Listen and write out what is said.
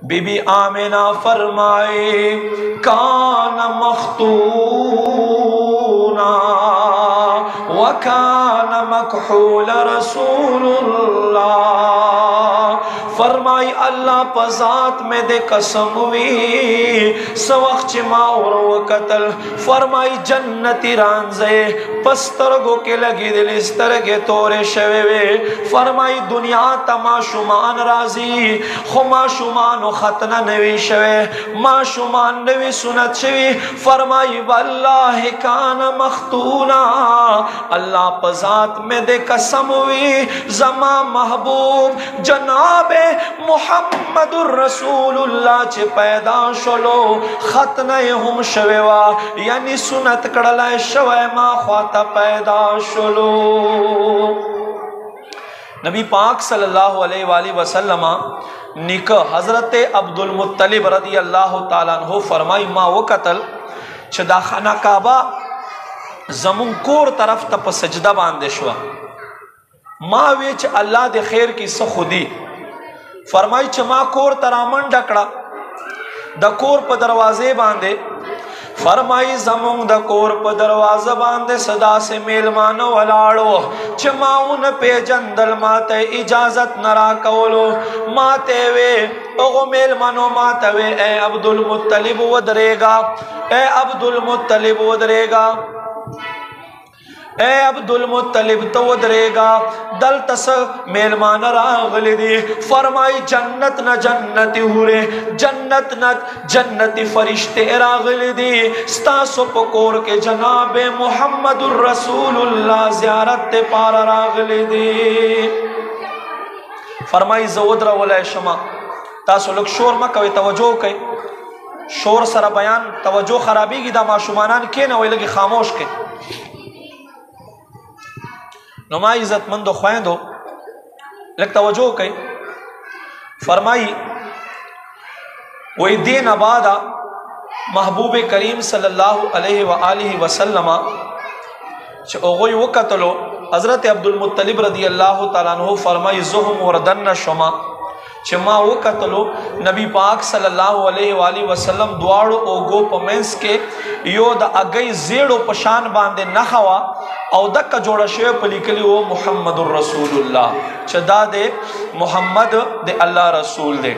बीबी आमिना फरमाए कान मख्तूना व कान मकहूल रसूलुल्लाह। फरमाई अल्लाह पजात में दे कसम हुई सवख माओर कतल। फरमाई जन्नती रांजे पस्तरगो के लगी दिल इस तरह के तोरे शवे। फरमाई दुनिया तमाशुमान राजी खुमाशुमान खतना नवी शवे माशुमान नवी सुनत शवी। फरमाई वल्लाहि कान मख्तूना अल्लाह पजात में दे कसम हुई जमा महबूब जनाबे मुहम्मदुर रसूलुल्लाह चे पैदा शलो खतने हम शवेवा यानी सुनत कड़ला शवे मा ख्वाता पैदा शलो। नबी पाक सल्लल्लाहु अलैहि वसल्लम निक हजरत अब्दुल मुत्तलिब रदी अल्लाह ताला अन्हु फरमाई मा वो कतल छदा खाना काबा जमुन कोर तरफ तप सजदा बांधे शुआ मा वेच अल्लाह दे खैर की सखुदी। फरमाई चमा कोर तरामन डकड़ा द कोर पर दरवाजे बांधे। फरमाई जमुंग द कोर पर दरवाजा बांधे सदा से मेलमानो वलाड़ो चमाउन पे जंदल माते इजाजत नरा कौलो माते वे ओगो मेलमानो माते वे ए अब्दुल मुत्तलिब वदरेगा ए अब्दुल मुत्तलिब वदरेगा ए अब्दुल मुत्तलिब तो उधरेगा दल तस मेलमान रागली दी। फरमाई जन्नत न जन्नती हुरे जन्नत न जन्नती फरिश्ते रागली दी स्तासो पकोर के जनाबे मुहम्मदुर रसूलुल्लाह ज़ियारत ते पारा रागली दी। फरमाई ज़उद्रा वला शमा तासो लोग शोर मा कवे तवज्जो कई शोर सरा बयान तवज्जो खराबी की दा माशुमानान के न वही लगी खामोश के नुमा इज्जतमंदो ख्वाइंदो लग तवज्जो कई। फरमाई वही दिन अबादा महबूब करीम सल्लल्लाहु अलैहि वसल्लम ओगोई वो कतलो हजरत अब्दुल मुत्तलिब रदी अल्लाह ताला अन्हु। फरमाई ज़ुहम वरदन शमा चमा वो कतलो नबी पाक सल्लल्लाहु अलैहि वसल्लम द्वाड़ो ओ गो पमेंस के यो द अगई जेड़ो पशान बांधे नखवा औ दक का जोड़ा शेव पलिकली वो मुहम्मदुर रसूलुल्लाह चदा दे मोहम्मद दे अल्लाह रसूल दे।